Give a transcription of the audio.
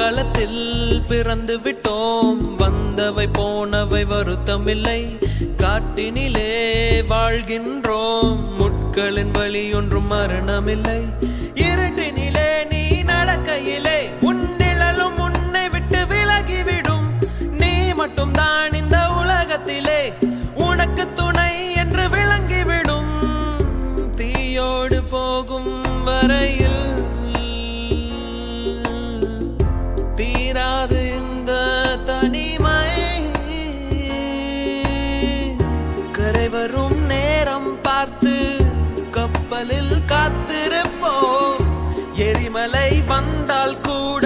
களத்தில் பிறந்து விட்டோம், வந்தவை போனவை வருத்தமில்லை. காட்டினிலே வாழ்கின்றோம், முட்களின் வழி ஒன்றும் மரணமில்லை. இருட்டினிலே நீ நடக்கையிலே உன் நிழலும் உன்னை விட்டு விலகிவிடும். நீ மட்டும் தான் இந்த உலகத்திலே உனக்கு துணை என்று விளங்கிவிடும். தீயோடு போகும் வரையில் தீராது இந்த தனிமை. கரை வரும் நேரம் பார்த்து கப்பலில் காத்திருப்போம். எரிமலை வந்தால் கூட